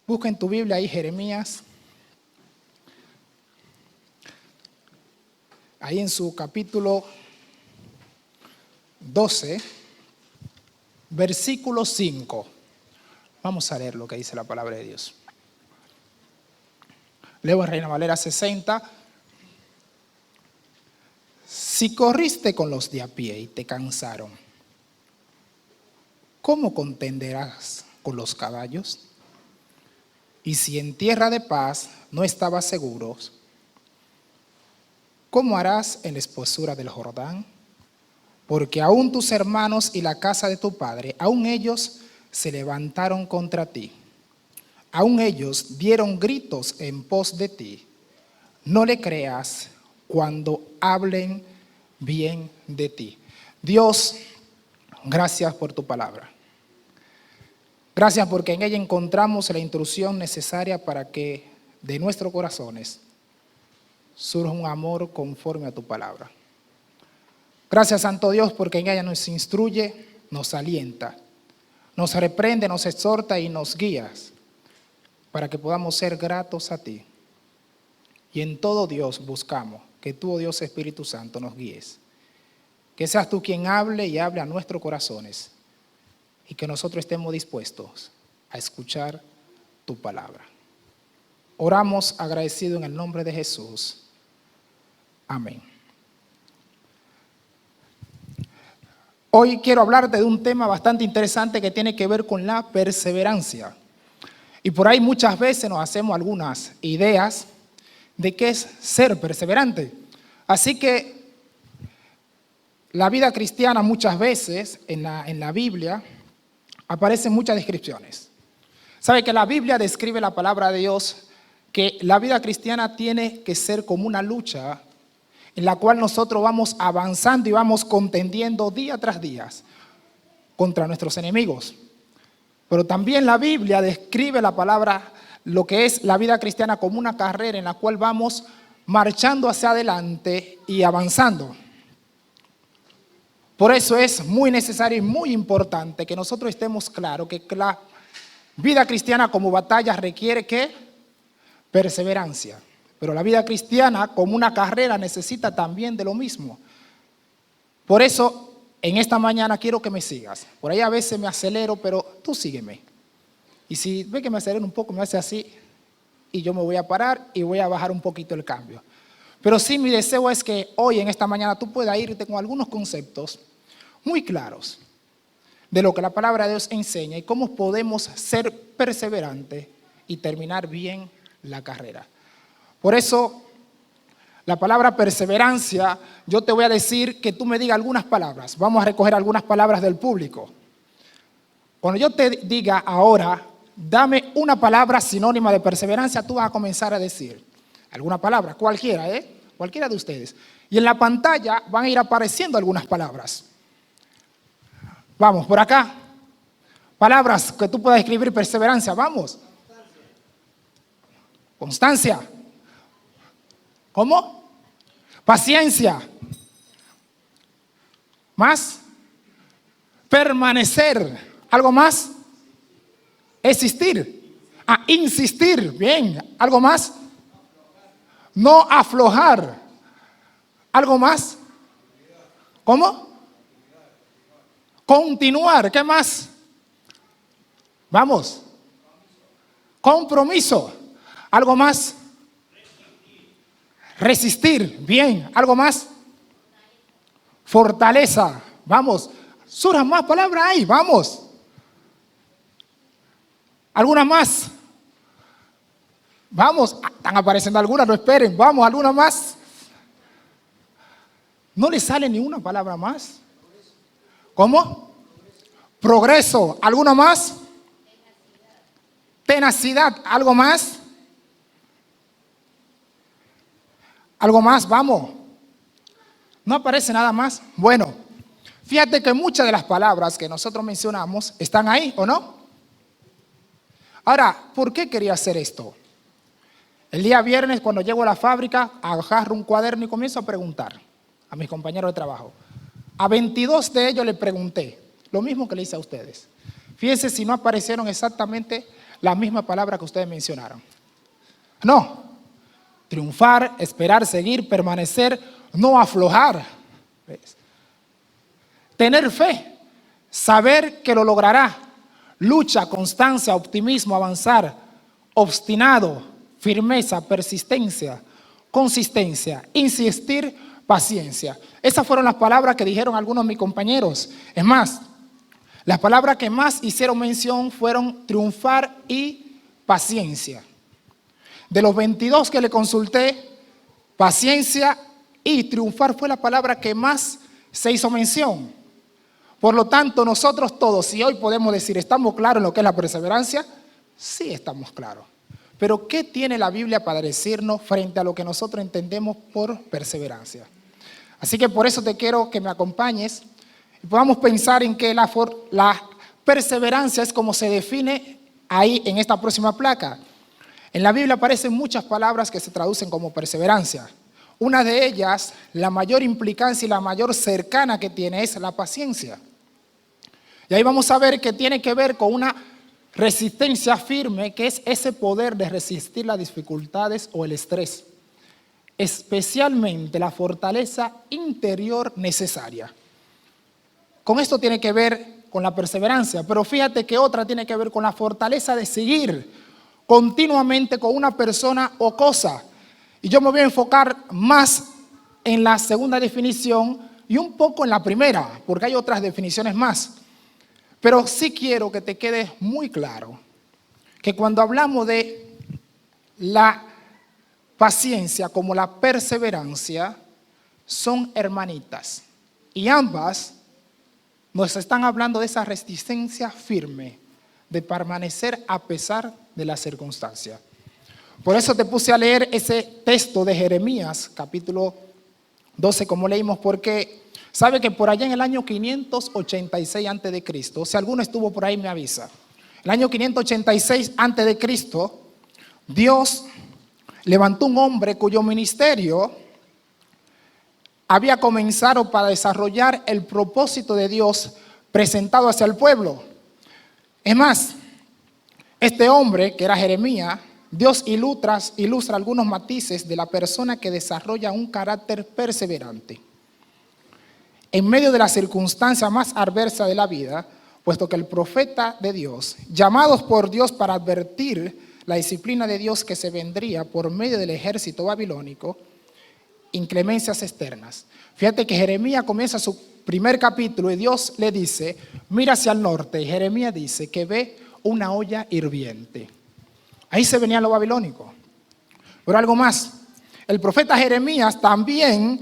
Busca en tu Biblia ahí Jeremías. Ahí en su capítulo 12, versículo 5. Vamos a leer lo que dice la palabra de Dios. Leo en Reina Valera 60. Si corriste con los de a pie y te cansaron, ¿cómo contenderás con los caballos? Y si en tierra de paz no estabas seguros, ¿cómo harás en la espesura del Jordán? Porque aún tus hermanos y la casa de tu padre, aún ellos se levantaron contra ti. Aún ellos dieron gritos en pos de ti. No le creas cuando hablen bien de ti. Dios, gracias por tu palabra. Gracias porque en ella encontramos la instrucción necesaria para que de nuestros corazones surja un amor conforme a tu palabra. Gracias, Santo Dios, porque en ella nos instruye, nos alienta, nos reprende, nos exhorta y nos guías para que podamos ser gratos a ti. Y en todo, Dios, buscamos que tú, oh Dios Espíritu Santo, nos guíes. Que seas tú quien hable y hable a nuestros corazones y que nosotros estemos dispuestos a escuchar tu palabra. Oramos agradecido en el nombre de Jesús. Amén. Hoy quiero hablarte de un tema bastante interesante que tiene que ver con la perseverancia. Y por ahí muchas veces nos hacemos algunas ideas de qué es ser perseverante. Así que la vida cristiana muchas veces en la Biblia aparecen muchas descripciones. ¿Sabe que la Biblia describe la palabra de Dios que la vida cristiana tiene que ser como una lucha en la cual nosotros vamos avanzando y vamos contendiendo día tras día contra nuestros enemigos? Pero también la Biblia describe la palabra, lo que es la vida cristiana, como una carrera en la cual vamos marchando hacia adelante y avanzando. Por eso es muy necesario y muy importante que nosotros estemos claros que la vida cristiana como batalla requiere ¿qué? Perseverancia. Pero la vida cristiana como una carrera necesita también de lo mismo. Por eso en esta mañana quiero que me sigas. Por ahí a veces me acelero, pero tú sígueme. Y si ve que me acelero un poco, me hace así y yo me voy a parar y voy a bajar un poquito el cambio. Pero sí, mi deseo es que hoy en esta mañana tú puedas irte con algunos conceptos muy claros de lo que la palabra de Dios enseña y cómo podemos ser perseverantes y terminar bien la carrera. Por eso, la palabra perseverancia, yo te voy a decir que tú me digas algunas palabras. Vamos a recoger algunas palabras del público. Cuando yo te diga ahora, dame una palabra sinónima de perseverancia, tú vas a comenzar a decir alguna palabra, cualquiera, cualquiera de ustedes. Y en la pantalla van a ir apareciendo algunas palabras. Vamos, por acá. Palabras que tú puedas escribir perseverancia, vamos. Constancia. ¿Cómo? Paciencia. ¿Más? Permanecer. ¿Algo más? Existir. Insistir. Bien. ¿Algo más? No aflojar. ¿Algo más? ¿Cómo? Continuar. ¿Qué más? Vamos. Compromiso. ¿Algo más? Resistir. Bien. ¿Algo más? Fortaleza. Vamos. Surjan más palabras ahí. Vamos. ¿Alguna más? Vamos. Están apareciendo algunas, no esperen. Vamos, ¿alguna más? ¿No le sale ni una palabra más? ¿Cómo? Progreso. ¿Alguna más? Tenacidad. ¿Algo más? ¿Algo más? Vamos. ¿No aparece nada más? Bueno, fíjate que muchas de las palabras que nosotros mencionamos están ahí, ¿o no? Ahora, ¿por qué quería hacer esto? El día viernes, cuando llego a la fábrica, agarro un cuaderno y comienzo a preguntar a mis compañeros de trabajo. A 22 de ellos les pregunté lo mismo que le hice a ustedes. Fíjense si no aparecieron exactamente la misma palabra que ustedes mencionaron. No, triunfar, esperar, seguir, permanecer, no aflojar. ¿Ves? Tener fe, saber que lo logrará, lucha, constancia, optimismo, avanzar, obstinado, firmeza, persistencia, consistencia, insistir, paciencia. Esas fueron las palabras que dijeron algunos de mis compañeros. Es más, las palabras que más hicieron mención fueron triunfar y paciencia. De los 22 que le consulté, paciencia y triunfar fue la palabra que más se hizo mención. Por lo tanto, nosotros todos, si hoy podemos decir, ¿estamos claros en lo que es la perseverancia? Sí, estamos claros. Pero ¿qué tiene la Biblia para decirnos frente a lo que nosotros entendemos por perseverancia? Así que por eso te quiero que me acompañes y podamos pensar en que la perseverancia es como se define ahí en esta próxima placa. En la Biblia aparecen muchas palabras que se traducen como perseverancia. Una de ellas, la mayor implicancia y la mayor cercana que tiene es la paciencia. Y ahí vamos a ver que tiene que ver con una resistencia firme, que es ese poder de resistir las dificultades o el estrés. Especialmente la fortaleza interior necesaria. Con esto tiene que ver con la perseverancia, pero fíjate que otra tiene que ver con la fortaleza de seguir continuamente con una persona o cosa. Y yo me voy a enfocar más en la segunda definición y un poco en la primera, porque hay otras definiciones más. Pero sí quiero que te quede muy claro que cuando hablamos de la paciencia como la perseverancia, son hermanitas. Y ambas nos están hablando de esa resistencia firme, de permanecer a pesar de la circunstancia. Por eso te puse a leer ese texto de Jeremías, capítulo 12, como leímos, porque sabe que por allá en el año 586 a.C., si alguno estuvo por ahí me avisa, el año 586 a.C., Dios levantó un hombre cuyo ministerio había comenzado para desarrollar el propósito de Dios presentado hacia el pueblo. Es más, este hombre, que era Jeremías, Dios ilustra algunos matices de la persona que desarrolla un carácter perseverante. En medio de la circunstancia más adversa de la vida, puesto que el profeta de Dios, llamados por Dios para advertir la disciplina de Dios que se vendría por medio del ejército babilónico, inclemencias externas. Fíjate que Jeremías comienza su primer capítulo y Dios le dice, mira hacia el norte, y Jeremías dice que ve una olla hirviente. Ahí se venía lo babilónico. Pero algo más, el profeta Jeremías también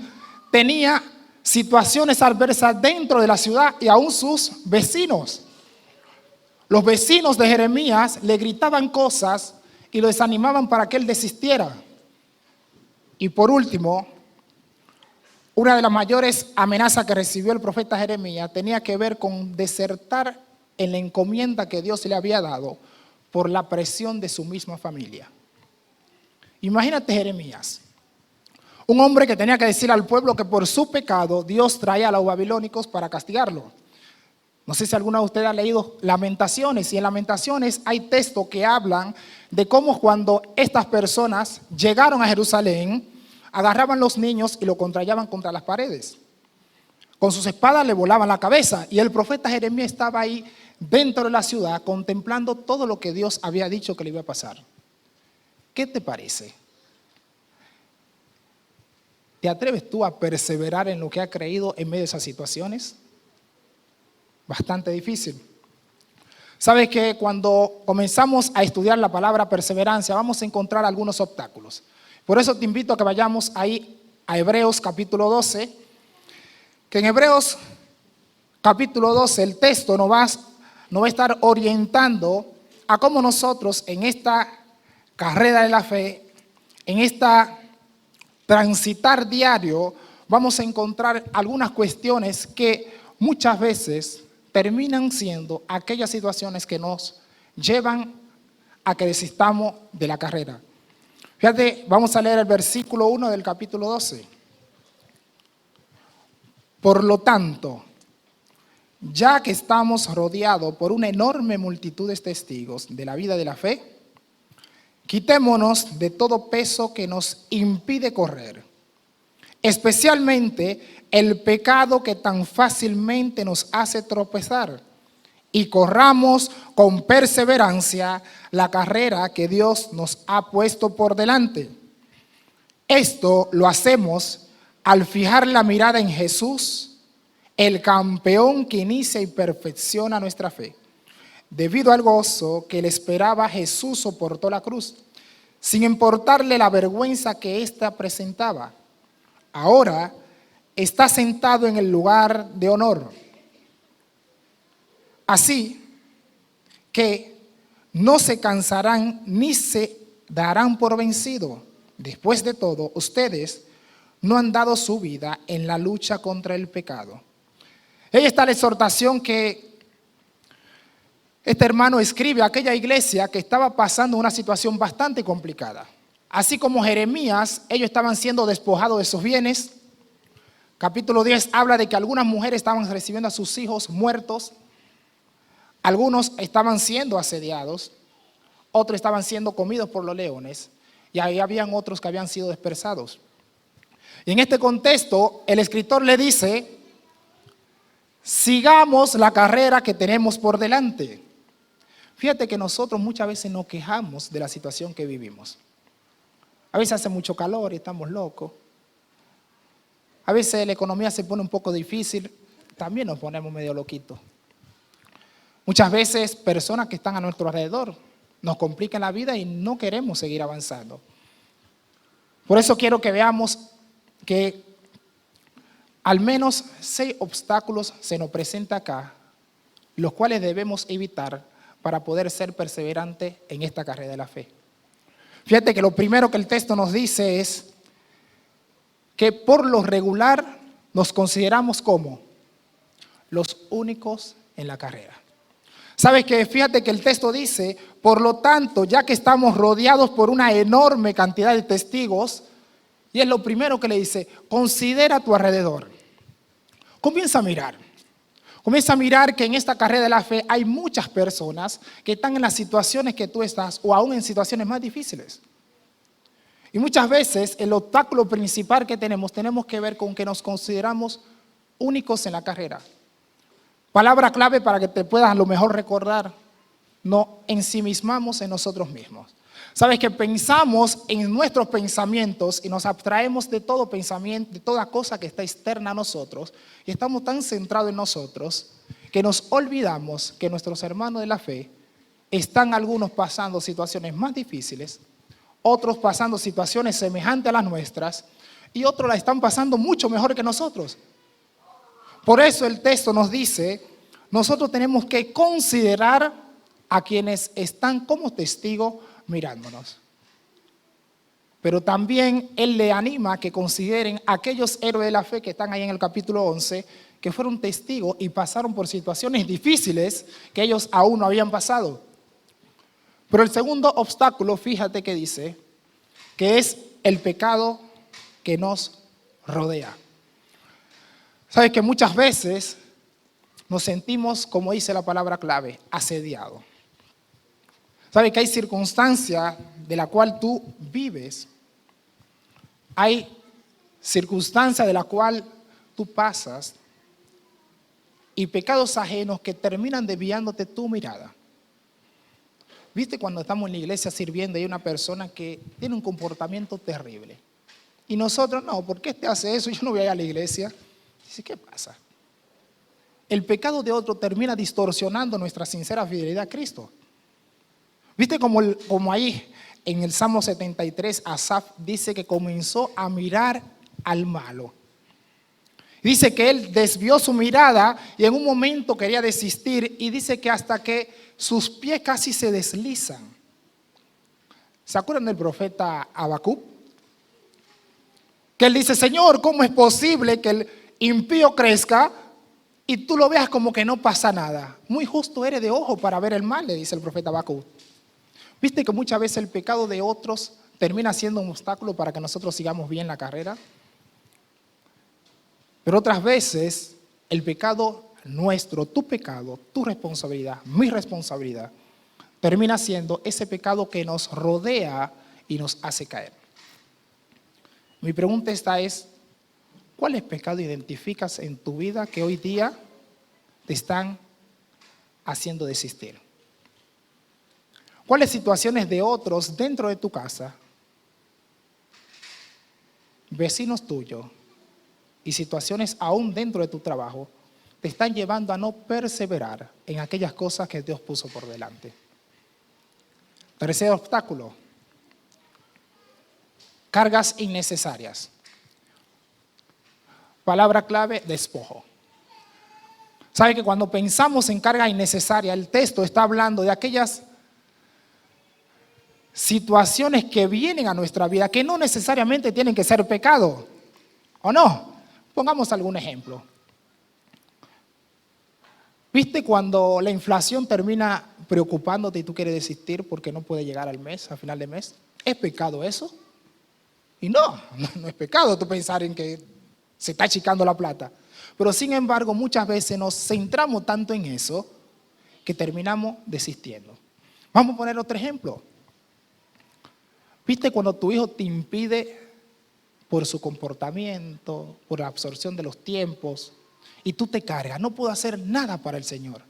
tenía situaciones adversas dentro de la ciudad y aún sus vecinos. Los vecinos de Jeremías le gritaban cosas y lo desanimaban para que él desistiera. Y por último, una de las mayores amenazas que recibió el profeta Jeremías tenía que ver con desertar en la encomienda que Dios le había dado por la presión de su misma familia. Imagínate Jeremías, un hombre que tenía que decir al pueblo que por su pecado Dios traía a los babilónicos para castigarlo. No sé si alguno de ustedes ha leído Lamentaciones, y en Lamentaciones hay textos que hablan de cómo cuando estas personas llegaron a Jerusalén, agarraban los niños y lo contrallaban contra las paredes. Con sus espadas le volaban la cabeza, y el profeta Jeremías estaba ahí dentro de la ciudad contemplando todo lo que Dios había dicho que le iba a pasar. ¿Qué te parece? ¿Te atreves tú a perseverar en lo que has creído en medio de esas situaciones? Bastante difícil. Sabes que cuando comenzamos a estudiar la palabra perseverancia vamos a encontrar algunos obstáculos. Por eso te invito a que vayamos ahí a Hebreos capítulo 12, que en Hebreos capítulo 12 el texto nos va a estar orientando a cómo nosotros en esta carrera de la fe, en esta transitar diario, vamos a encontrar algunas cuestiones que muchas veces terminan siendo aquellas situaciones que nos llevan a que desistamos de la carrera. Fíjate, vamos a leer el versículo 1 del capítulo 12. Por lo tanto, ya que estamos rodeados por una enorme multitud de testigos de la vida de la fe, quitémonos de todo peso que nos impide correr, especialmente el pecado que tan fácilmente nos hace tropezar, y corramos con perseverancia la carrera que Dios nos ha puesto por delante. Esto lo hacemos al fijar la mirada en Jesús, el campeón que inicia y perfecciona nuestra fe. Debido al gozo que le esperaba, Jesús soportó la cruz, sin importarle la vergüenza que ésta presentaba. Ahora está sentado en el lugar de honor. Así que no se cansarán ni se darán por vencido. Después de todo, ustedes no han dado su vida en la lucha contra el pecado. Ahí está la exhortación que este hermano escribe a aquella iglesia que estaba pasando una situación bastante complicada. Así como Jeremías, ellos estaban siendo despojados de sus bienes. Capítulo 10 habla de que algunas mujeres estaban recibiendo a sus hijos muertos. Algunos estaban siendo asediados, otros estaban siendo comidos por los leones, y ahí habían otros que habían sido dispersados. Y en este contexto, el escritor le dice: sigamos la carrera que tenemos por delante. Fíjate que nosotros muchas veces nos quejamos de la situación que vivimos. A veces hace mucho calor y estamos locos. A veces la economía se pone un poco difícil, también nos ponemos medio loquitos. Muchas veces personas que están a nuestro alrededor nos complican la vida y no queremos seguir avanzando. Por eso quiero que veamos que al menos 6 obstáculos se nos presentan acá, los cuales debemos evitar para poder ser perseverantes en esta carrera de la fe. Fíjate que lo primero que el texto nos dice es que por lo regular nos consideramos como los únicos en la carrera. ¿Sabes qué? Fíjate que el texto dice: por lo tanto, ya que estamos rodeados por una enorme cantidad de testigos, y es lo primero que le dice, considera a tu alrededor. Comienza a mirar. Comienza a mirar que en esta carrera de la fe hay muchas personas que están en las situaciones que tú estás o aún en situaciones más difíciles. Y muchas veces el obstáculo principal que tenemos que ver con que nos consideramos únicos en la carrera. Palabra clave para que te puedas a lo mejor recordar: no ensimismamos en nosotros mismos. Sabes que pensamos en nuestros pensamientos y nos abstraemos de todo pensamiento, de toda cosa que está externa a nosotros, y estamos tan centrados en nosotros que nos olvidamos que nuestros hermanos de la fe están algunos pasando situaciones más difíciles, otros pasando situaciones semejantes a las nuestras y otros la están pasando mucho mejor que nosotros. Por eso el texto nos dice: nosotros tenemos que considerar a quienes están como testigos mirándonos. Pero también él le anima a que consideren a aquellos héroes de la fe que están ahí en el capítulo 11, que fueron testigos y pasaron por situaciones difíciles que ellos aún no habían pasado. Pero el segundo obstáculo, fíjate que dice, que es el pecado que nos rodea. Sabes que muchas veces nos sentimos, como dice la palabra clave, asediados. Sabes que hay circunstancias de la cual tú vives, hay circunstancias de la cual tú pasas y pecados ajenos que terminan desviándote tu mirada. ¿Viste cuando estamos en la iglesia sirviendo y hay una persona que tiene un comportamiento terrible? Y nosotros, no, ¿por qué este hace eso? Yo no voy a ir a la iglesia. Dice, ¿qué pasa? El pecado de otro termina distorsionando nuestra sincera fidelidad a Cristo. ¿Viste como ahí en el Salmo 73 Asaf dice que comenzó a mirar al malo? Dice que él desvió su mirada y en un momento quería desistir, y dice que hasta que sus pies casi se deslizan. ¿Se acuerdan del profeta Habacuc? Que él dice, Señor, ¿cómo es posible que el impío crezca y tú lo veas como que no pasa nada? Muy justo eres de ojo para ver el mal, le dice el profeta Habacuc. ¿Viste que muchas veces el pecado de otros termina siendo un obstáculo para que nosotros sigamos bien la carrera? Pero otras veces el pecado nuestro, tu pecado, tu responsabilidad, mi responsabilidad, termina siendo ese pecado que nos rodea y nos hace caer. Mi pregunta esta es, ¿cuáles pecados identificas en tu vida que hoy día te están haciendo desistir? ¿Cuáles situaciones de otros dentro de tu casa, vecinos tuyos y situaciones aún dentro de tu trabajo te están llevando a no perseverar en aquellas cosas que Dios puso por delante? Tercer obstáculo, cargas innecesarias. Palabra clave, despojo. ¿Sabe que cuando pensamos en carga innecesaria, el texto está hablando de aquellas situaciones que vienen a nuestra vida que no necesariamente tienen que ser pecado, ¿o no? Pongamos algún ejemplo. ¿Viste cuando la inflación termina preocupándote y tú quieres desistir porque no puedes llegar al mes, al final de mes? ¿Es pecado eso? Y no es pecado tú pensar en que se está achicando la plata. Pero sin embargo, muchas veces nos centramos tanto en eso que terminamos desistiendo. Vamos a poner otro ejemplo. ¿Viste cuando tu hijo te impide por su comportamiento, por la absorción de los tiempos, y tú te cargas? No puedo hacer nada para el Señor.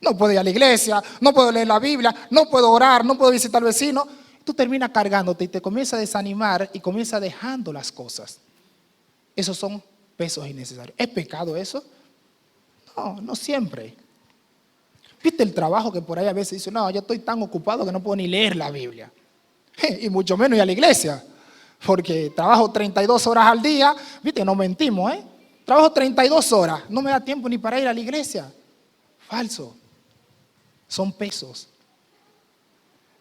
No puedo ir a la iglesia, no puedo leer la Biblia, no puedo orar, no puedo visitar al vecino. Tú terminas cargándote y te comienzas a desanimar y comienzas dejando las cosas. Esos son pesos innecesarios. ¿Es pecado eso? No, no siempre. ¿Viste el trabajo que por ahí a veces dice, no, yo estoy tan ocupado que no puedo ni leer la Biblia? Y mucho menos ir a la iglesia, porque trabajo 32 horas al día, viste, no mentimos, trabajo 32 horas, no me da tiempo ni para ir a la iglesia. Falso, son pesos.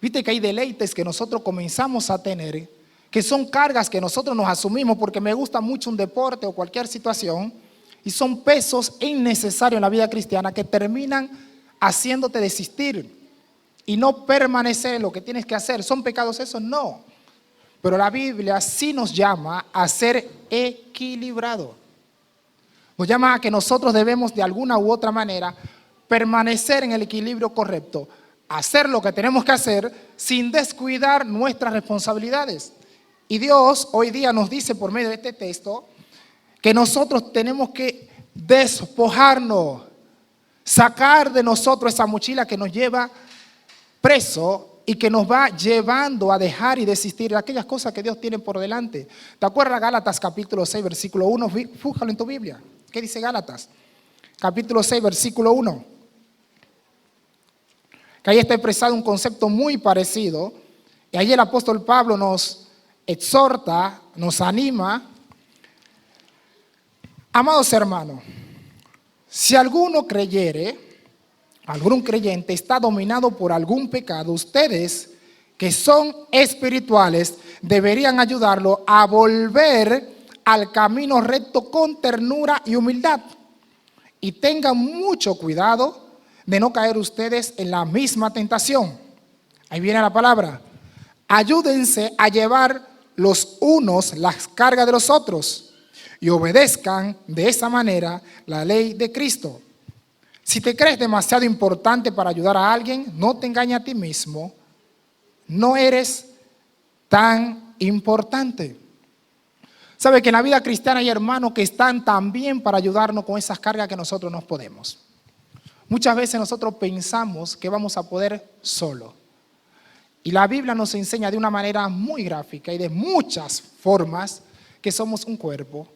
Viste que hay deleites que nosotros comenzamos a tener, que son cargas que nosotros nos asumimos porque me gusta mucho un deporte o cualquier situación, y son pesos innecesarios en la vida cristiana que terminan haciéndote desistir y no permanecer en lo que tienes que hacer. ¿Son pecados esos? No. Pero la Biblia sí nos llama a ser equilibrados. Nos llama a que nosotros debemos de alguna u otra manera permanecer en el equilibrio correcto, hacer lo que tenemos que hacer sin descuidar nuestras responsabilidades. Y Dios hoy día nos dice por medio de este texto que nosotros tenemos que despojarnos, sacar de nosotros esa mochila que nos lleva preso y que nos va llevando a dejar y desistir de aquellas cosas que Dios tiene por delante. ¿Te acuerdas Gálatas capítulo 6, versículo 1? Fújalo en tu Biblia. ¿Qué dice Gálatas? Capítulo 6, versículo 1. Que ahí está expresado un concepto muy parecido. Y ahí el apóstol Pablo nos exhorta, nos anima. Amados hermanos, si alguno creyere, algún creyente está dominado por algún pecado, ustedes que son espirituales deberían ayudarlo a volver al camino recto con ternura y humildad. Y tengan mucho cuidado de no caer ustedes en la misma tentación. Ahí viene la palabra. Ayúdense a llevar los unos las cargas de los otros y obedezcan de esa manera la ley de Cristo. Si te crees demasiado importante para ayudar a alguien, no te engañes a ti mismo. No eres tan importante. Sabe que en la vida cristiana hay hermanos que están también para ayudarnos con esas cargas que nosotros no podemos. Muchas veces nosotros pensamos que vamos a poder solo. Y la Biblia nos enseña de una manera muy gráfica y de muchas formas que somos un cuerpo,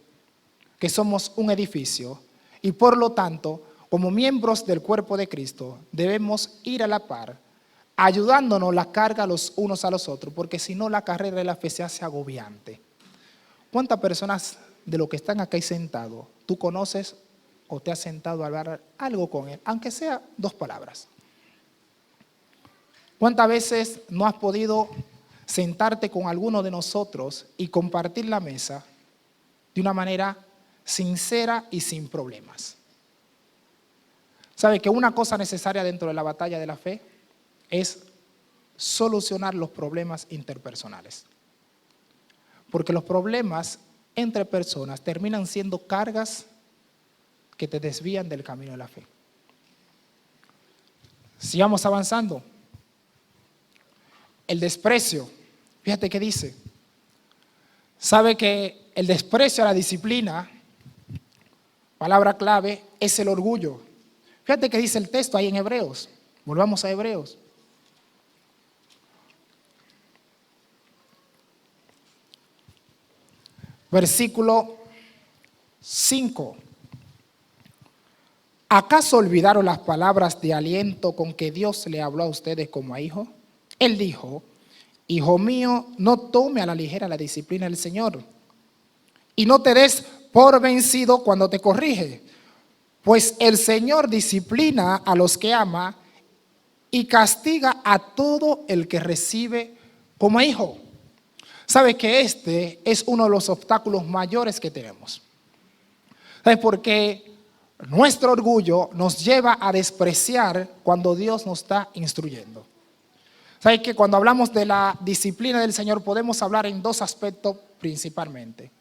que somos un edificio y por lo tanto, como miembros del cuerpo de Cristo, debemos ir a la par, ayudándonos la carga los unos a los otros, porque si no la carrera de la fe se hace agobiante. ¿Cuántas personas de los que están aquí sentados tú conoces o te has sentado a hablar algo con él, aunque sea 2 palabras? ¿Cuántas veces no has podido sentarte con alguno de nosotros y compartir la mesa de una manera sincera y sin problemas? ¿Sabe que una cosa necesaria dentro de la batalla de la fe es solucionar los problemas interpersonales? Porque los problemas entre personas terminan siendo cargas que te desvían del camino de la fe. Sigamos avanzando. El desprecio. Fíjate qué dice. Sabe que el desprecio a la disciplina, palabra clave, es el orgullo. Fíjate qué dice el texto ahí en Hebreos. Volvamos a Hebreos. Versículo 5. ¿Acaso olvidaron las palabras de aliento con que Dios le habló a ustedes como a hijo? Él dijo: Hijo mío, no tome a la ligera la disciplina del Señor, y no te des por vencido cuando te corrige, pues el Señor disciplina a los que ama y castiga a todo el que recibe como hijo. ¿Sabe que este es uno de los obstáculos mayores que tenemos? ¿Sabe por qué? Nuestro orgullo nos lleva a despreciar cuando Dios nos está instruyendo. ¿Sabe que cuando hablamos de la disciplina del Señor podemos hablar en dos aspectos principalmente?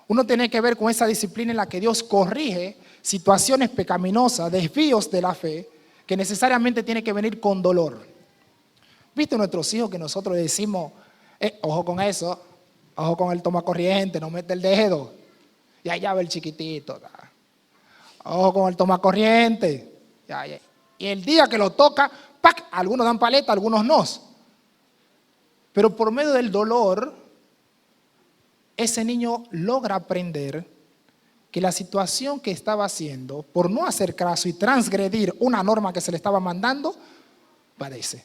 Uno tiene que ver con esa disciplina en la que Dios corrige situaciones pecaminosas, desvíos de la fe, que necesariamente tiene que venir con dolor. ¿Viste nuestros hijos que nosotros le decimos, ojo con eso, ojo con el tomacorriente, no mete el dedo? Y allá va el chiquitito. Ojo con el tomacorriente. Y el día que lo toca, ¡pac! Algunos dan paleta, algunos no. Pero por medio del dolor, ese niño logra aprender que la situación que estaba haciendo, por no hacer caso y transgredir una norma que se le estaba mandando, padece.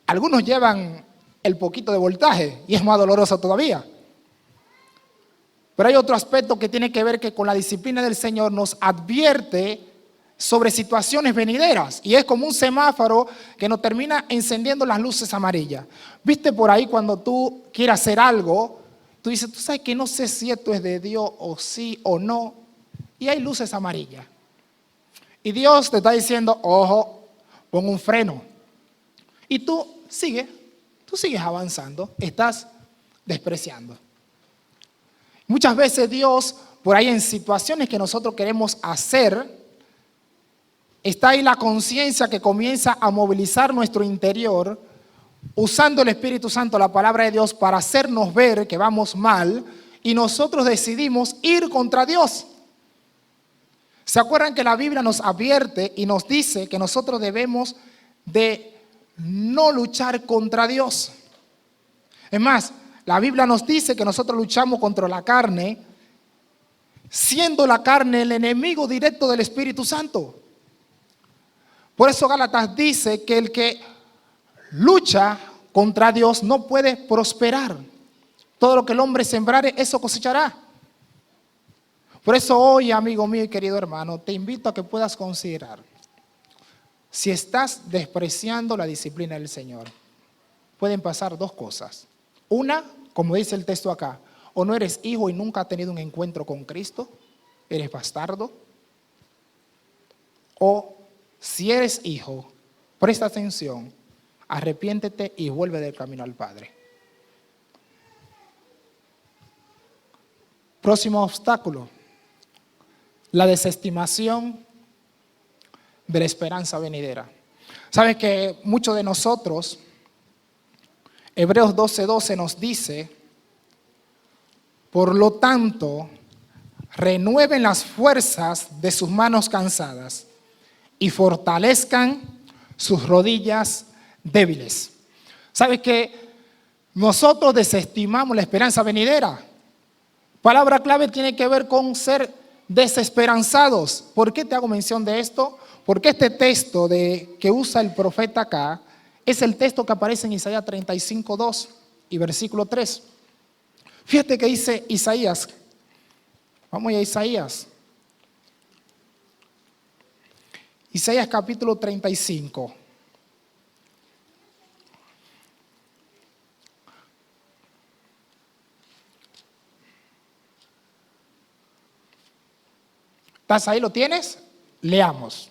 Algunos llevan el poquito de voltaje y es más doloroso todavía. Pero hay otro aspecto que tiene que ver que con la disciplina del Señor nos advierte sobre situaciones venideras, y es como un semáforo que nos termina encendiendo las luces amarillas. ¿Viste por ahí cuando tú quieres hacer algo? Tú dices, tú sabes que no sé si esto es de Dios o sí o no, y hay luces amarillas. Y Dios te está diciendo, ojo, pon un freno. Y tú sigues avanzando, estás despreciando. Muchas veces Dios, por ahí en situaciones que nosotros queremos hacer, está ahí la conciencia que comienza a movilizar nuestro interior, usando el Espíritu Santo, la palabra de Dios, para hacernos ver que vamos mal, y nosotros decidimos ir contra Dios. ¿Se acuerdan que la Biblia nos advierte y nos dice que nosotros debemos de no luchar contra Dios? Es más, la Biblia nos dice que nosotros luchamos contra la carne, siendo la carne el enemigo directo del Espíritu Santo. Por eso Gálatas dice que el que lucha contra Dios no puede prosperar. Todo lo que el hombre sembrare, eso cosechará. Por eso hoy, amigo mío y querido hermano, te invito a que puedas considerar si estás despreciando la disciplina del Señor. Pueden pasar dos cosas. Una, como dice el texto acá, o no eres hijo y nunca has tenido un encuentro con Cristo, eres bastardo. O si eres hijo, presta atención, arrepiéntete y vuelve del camino al Padre. Próximo obstáculo, la desestimación de la esperanza venidera. ¿Sabes que muchos de nosotros, Hebreos 12:12 nos dice, por lo tanto, renueven las fuerzas de sus manos cansadas y fortalezcan sus rodillas débiles? ¿Sabes que nosotros desestimamos la esperanza venidera? Palabra clave tiene que ver con ser desesperanzados. ¿Por qué te hago mención de esto? Porque este texto que usa el profeta acá es el texto que aparece en Isaías 35:2 y versículo 3. Fíjate que dice Isaías. Vamos a Isaías. Isaías capítulo 35. ¿Estás ahí? ¿Lo tienes? Leamos.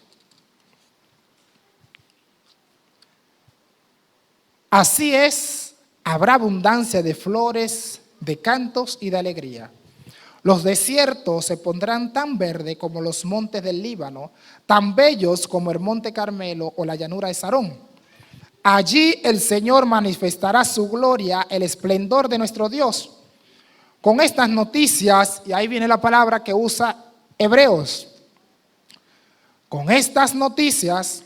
Así es, habrá abundancia de flores, de cantos y de alegría. Los desiertos se pondrán tan verde como los montes del Líbano, tan bellos como el monte Carmelo o la llanura de Sarón. Allí el Señor manifestará su gloria, el esplendor de nuestro Dios. Con estas noticias, y ahí viene la palabra que usa Hebreos, con estas noticias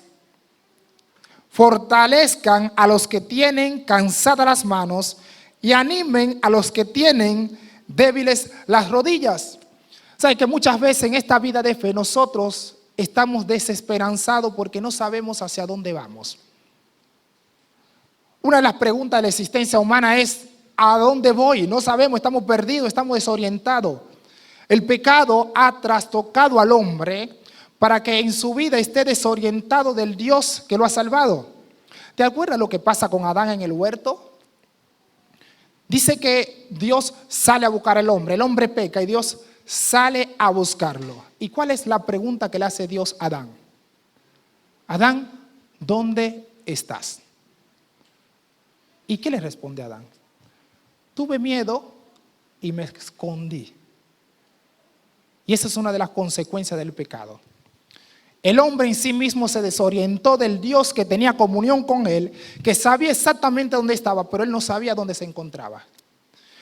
fortalezcan a los que tienen cansadas las manos y animen a los que tienen débiles las rodillas. Saben que muchas veces en esta vida de fe nosotros estamos desesperanzados porque no sabemos hacia dónde vamos. Una de las preguntas de la existencia humana es: ¿a dónde voy? No sabemos, estamos perdidos, estamos desorientados. El pecado ha trastocado al hombre para que en su vida esté desorientado del Dios que lo ha salvado. ¿Te acuerdas lo que pasa con Adán en el huerto? Dice que Dios sale a buscar al hombre, el hombre peca y Dios sale a buscarlo. ¿Y cuál es la pregunta que le hace Dios a Adán? Adán, ¿dónde estás? ¿Y qué le responde Adán? Tuve miedo y me escondí. Y esa es una de las consecuencias del pecado. El hombre en sí mismo se desorientó del Dios que tenía comunión con él, que sabía exactamente dónde estaba, pero él no sabía dónde se encontraba.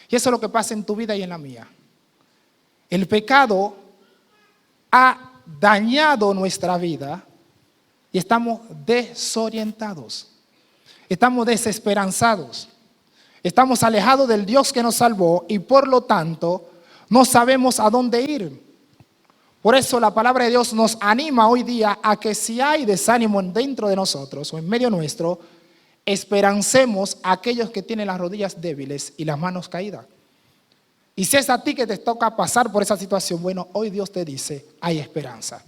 Y eso es lo que pasa en tu vida y en la mía. El pecado ha dañado nuestra vida y estamos desorientados. Estamos desesperanzados. Estamos alejados del Dios que nos salvó y por lo tanto no sabemos a dónde ir. Por eso la palabra de Dios nos anima hoy día a que si hay desánimo dentro de nosotros o en medio nuestro, esperancemos a aquellos que tienen las rodillas débiles y las manos caídas. Y si es a ti que te toca pasar por esa situación, bueno, hoy Dios te dice, hay esperanza.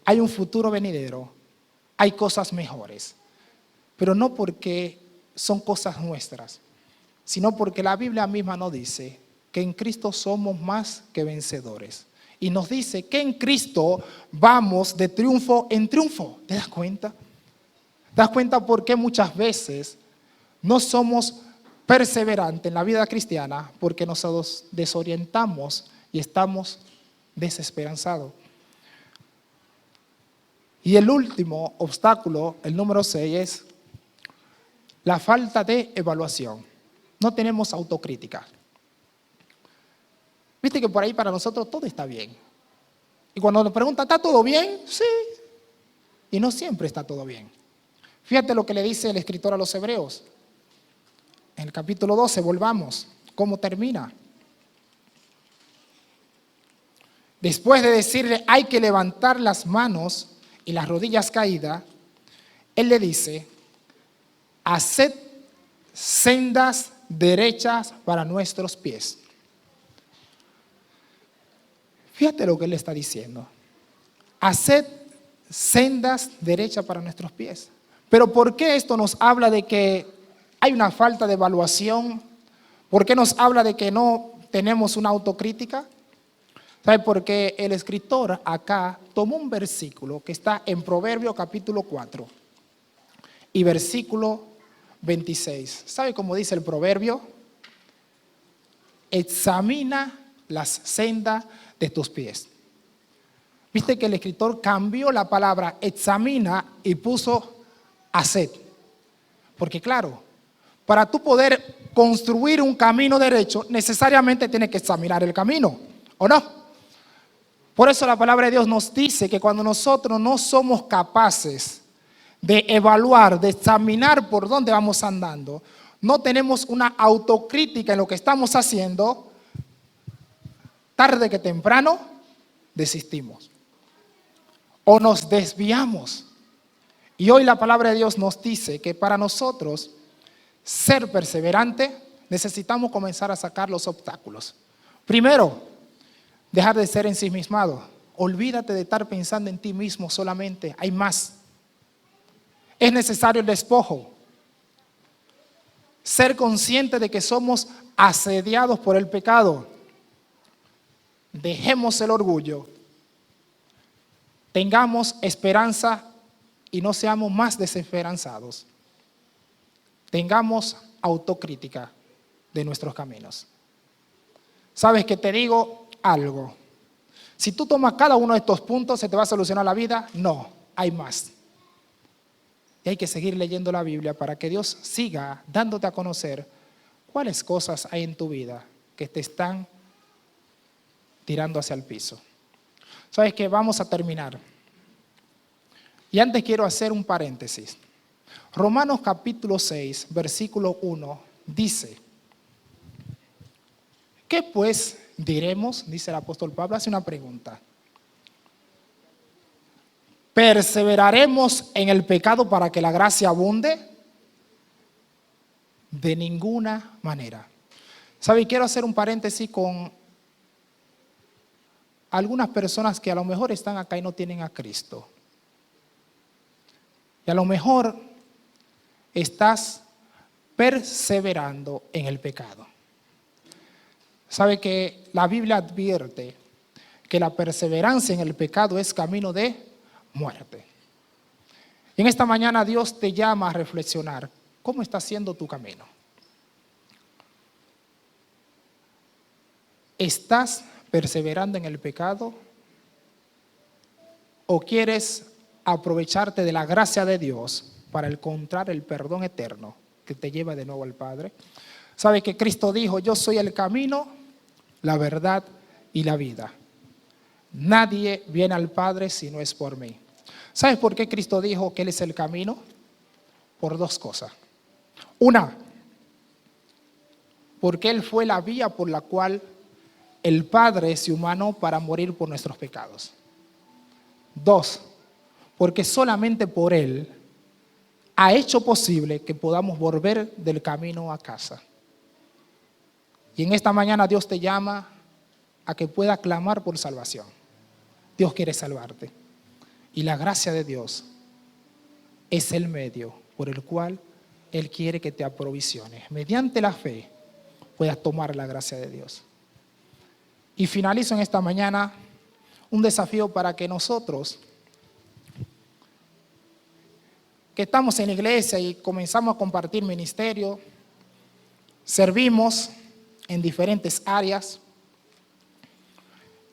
Hay un futuro venidero, hay cosas mejores. Pero no porque son cosas nuestras, sino porque la Biblia misma nos dice que en Cristo somos más que vencedores. Y nos dice que en Cristo vamos de triunfo en triunfo. ¿Te das cuenta? ¿Te das cuenta por qué muchas veces no somos perseverantes en la vida cristiana? Porque nos desorientamos y estamos desesperanzados. Y el último obstáculo, el número 6, es la falta de evaluación. No tenemos autocrítica. Viste que por ahí para nosotros todo está bien. Y cuando nos preguntan, ¿está todo bien? Sí. Y no siempre está todo bien. Fíjate lo que le dice el escritor a los Hebreos. En el capítulo 12, volvamos. ¿Cómo termina? Después de decirle, hay que levantar las manos y las rodillas caídas, él le dice, haced sendas derechas para nuestros pies. Fíjate lo que él está diciendo. Haced sendas derechas para nuestros pies. Pero ¿por qué esto nos habla de que hay una falta de evaluación? ¿Por qué nos habla de que no tenemos una autocrítica? ¿Sabe? Porque el escritor acá tomó un versículo que está en Proverbios capítulo 4 y versículo 26. ¿Sabe cómo dice el proverbio? Examina las sendas de tus pies. Viste que el escritor cambió la palabra examina y puso haced. Porque claro, para tú poder construir un camino derecho, necesariamente tienes que examinar el camino, ¿o no? Por eso la palabra de Dios nos dice que cuando nosotros no somos capaces de evaluar, de examinar por dónde vamos andando, no tenemos una autocrítica en lo que estamos haciendo, tarde que temprano desistimos o nos desviamos. Y hoy la palabra de Dios nos dice que para nosotros ser perseverante necesitamos comenzar a sacar los obstáculos. Primero, dejar de ser ensimismado. Olvídate de estar pensando en ti mismo solamente, hay más. Es necesario el despojo. Ser consciente de que somos asediados por el pecado. Dejemos el orgullo. Tengamos esperanza y no seamos más desesperanzados. Tengamos autocrítica de nuestros caminos. Sabes que te digo algo. Si tú tomas cada uno de estos puntos, ¿se te va a solucionar la vida? No, hay más. Y hay que seguir leyendo la Biblia para que Dios siga dándote a conocer cuáles cosas hay en tu vida que te están tirando hacia el piso. ¿Sabes qué? Vamos a terminar. Y antes quiero hacer un paréntesis. Romanos capítulo 6, versículo 1, dice: ¿qué pues diremos? Dice el apóstol Pablo, hace una pregunta. ¿Perseveraremos en el pecado para que la gracia abunde? De ninguna manera. ¿Sabe? Quiero hacer un paréntesis con algunas personas que a lo mejor están acá y no tienen a Cristo. Y a lo mejor estás perseverando en el pecado. ¿Sabe que la Biblia advierte que la perseverancia en el pecado es camino de muerte? Y en esta mañana Dios te llama a reflexionar. ¿Cómo está siendo tu camino? ¿Estás perseverando en el pecado? ¿O quieres aprovecharte de la gracia de Dios para encontrar el perdón eterno que te lleva de nuevo al Padre? ¿Sabe que Cristo dijo: yo soy el camino, la verdad y la vida? Nadie viene al Padre si no es por mí. ¿Sabes por qué Cristo dijo que Él es el camino? Por dos cosas. Una, porque Él fue la vía por la cual el Padre se humanó para morir por nuestros pecados. Dos, porque solamente por Él ha hecho posible que podamos volver del camino a casa. Y en esta mañana Dios te llama a que puedas clamar por salvación. Dios quiere salvarte. Y la gracia de Dios es el medio por el cual Él quiere que te aprovisiones. Mediante la fe puedas tomar la gracia de Dios. Y finalizo en esta mañana un desafío para que nosotros, que estamos en la iglesia y comenzamos a compartir ministerio, servimos en diferentes áreas.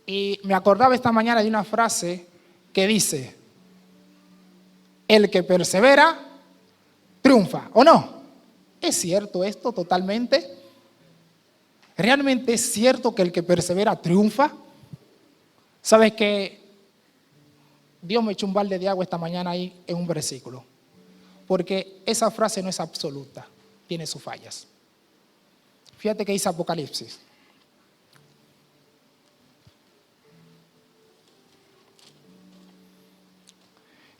Y me acordaba esta mañana de una frase que dice: el que persevera, triunfa. ¿O no? ¿Es cierto esto totalmente? ¿Realmente es cierto que el que persevera, triunfa? ¿Sabes que Dios me echó un balde de agua esta mañana ahí en un versículo? Porque esa frase no es absoluta, tiene sus fallas. Fíjate que dice Apocalipsis.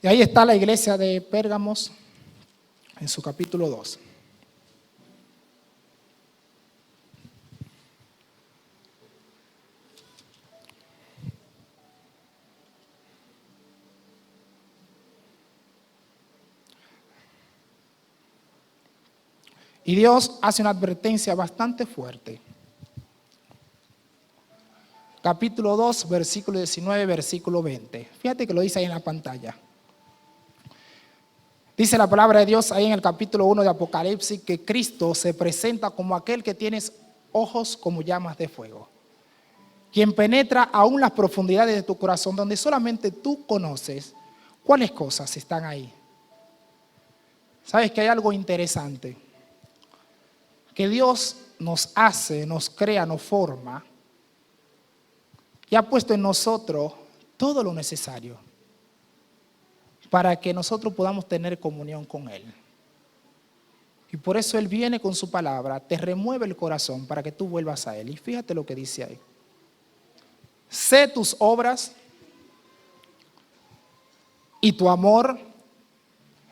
Y ahí está la iglesia de Pérgamos en su capítulo 2. Y Dios hace una advertencia bastante fuerte. Capítulo 2, versículo 19, versículo 20. Fíjate que lo dice ahí en la pantalla. Dice la palabra de Dios ahí en el capítulo 1 de Apocalipsis que Cristo se presenta como aquel que tiene ojos como llamas de fuego, quien penetra aún las profundidades de tu corazón, donde solamente tú conoces cuáles cosas están ahí. ¿Sabes que hay algo interesante? Que Dios nos hace, nos crea, nos forma y ha puesto en nosotros todo lo necesario para que nosotros podamos tener comunión con Él. Y por eso Él viene con su palabra, te remueve el corazón para que tú vuelvas a Él. Y fíjate lo que dice ahí. Sé tus obras y tu amor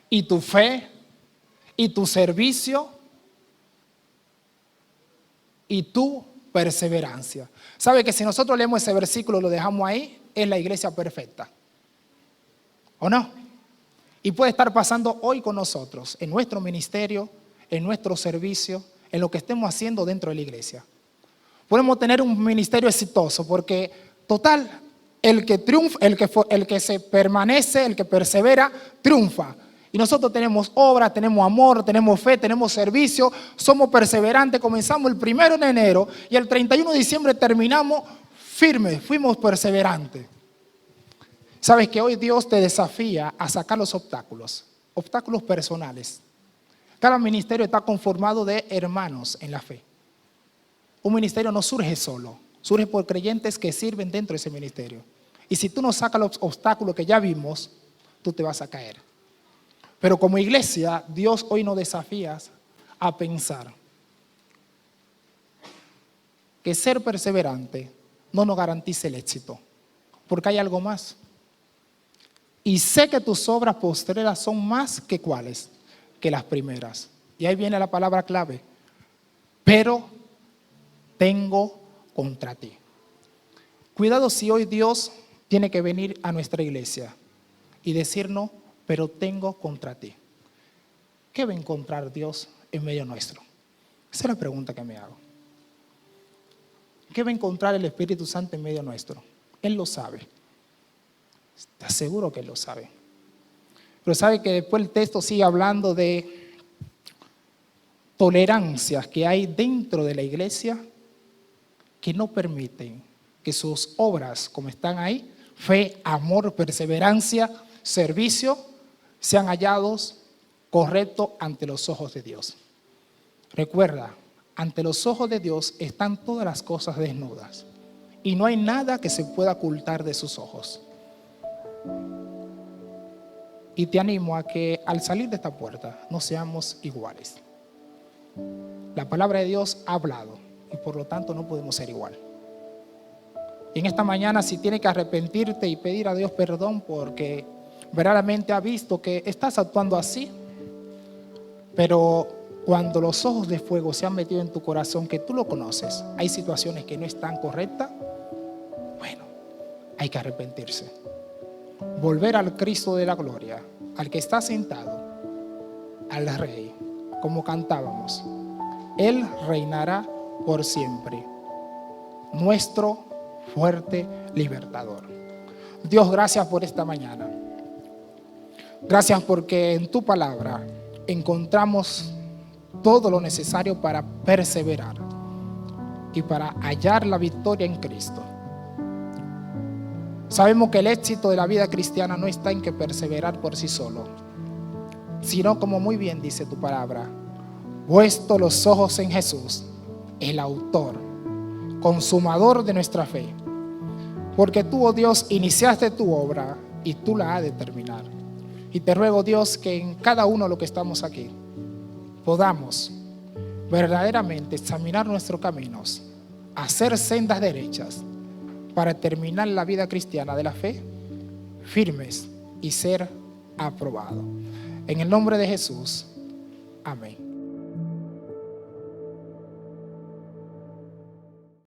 y tu fe y tu servicio y tu perseverancia. ¿Sabe que si nosotros leemos ese versículo y lo dejamos ahí, es la iglesia perfecta? ¿O no? Y puede estar pasando hoy con nosotros, en nuestro ministerio, en nuestro servicio, en lo que estemos haciendo dentro de la iglesia. Podemos tener un ministerio exitoso porque, total, el que triunfa, el que se permanece, el que persevera, triunfa. Y nosotros tenemos obra, tenemos amor, tenemos fe, tenemos servicio, somos perseverantes. Comenzamos el 1 de enero y el 31 de diciembre terminamos firmes, fuimos perseverantes. Sabes que hoy Dios te desafía a sacar los obstáculos personales. Cada ministerio está conformado de hermanos en la fe. Un ministerio no surge solo, surge por creyentes que sirven dentro de ese ministerio. Y si tú no sacas los obstáculos que ya vimos, tú te vas a caer. Pero como iglesia, Dios hoy nos desafía a pensar que ser perseverante no nos garantiza el éxito, porque hay algo más. Y sé que tus obras postreras son más que cuáles, que las primeras. Y ahí viene la palabra clave. Pero tengo contra ti. Cuidado si hoy Dios tiene que venir a nuestra iglesia y decirnos, pero tengo contra ti. ¿Qué va a encontrar Dios en medio nuestro? Esa es la pregunta que me hago. ¿Qué va a encontrar el Espíritu Santo en medio nuestro? Él lo sabe. Te aseguro que Él lo sabe. Pero sabe que después el texto sigue hablando de tolerancias que hay dentro de la iglesia que no permiten que sus obras, como están ahí, fe, amor, perseverancia, servicio, sean hallados correctos ante los ojos de Dios. Recuerda, ante los ojos de Dios están todas las cosas desnudas y no hay nada que se pueda ocultar de sus ojos. Y te animo a que al salir de esta puerta no seamos iguales. La palabra de Dios ha hablado y por lo tanto no podemos ser igual. Y en esta mañana, si tienes que arrepentirte y pedir a Dios perdón porque verdaderamente ha visto que estás actuando así, pero cuando los ojos de fuego se han metido en tu corazón, que tú lo conoces, hay situaciones que no están correctas, bueno, hay que arrepentirse. Volver al Cristo de la gloria, al que está sentado, al Rey, como cantábamos. Él reinará por siempre, nuestro fuerte libertador. Dios, gracias por esta mañana. Gracias porque en tu palabra encontramos todo lo necesario para perseverar y para hallar la victoria en Cristo. Sabemos que el éxito de la vida cristiana no está en que perseverar por sí solo, sino como muy bien dice tu palabra, puesto los ojos en Jesús, el autor, consumador de nuestra fe. Porque tú, oh Dios, iniciaste tu obra y tú la has de terminar. Y te ruego, Dios, que en cada uno de los que estamos aquí podamos verdaderamente examinar nuestros caminos, hacer sendas derechas para terminar la vida cristiana de la fe firmes y ser aprobados. En el nombre de Jesús, amén.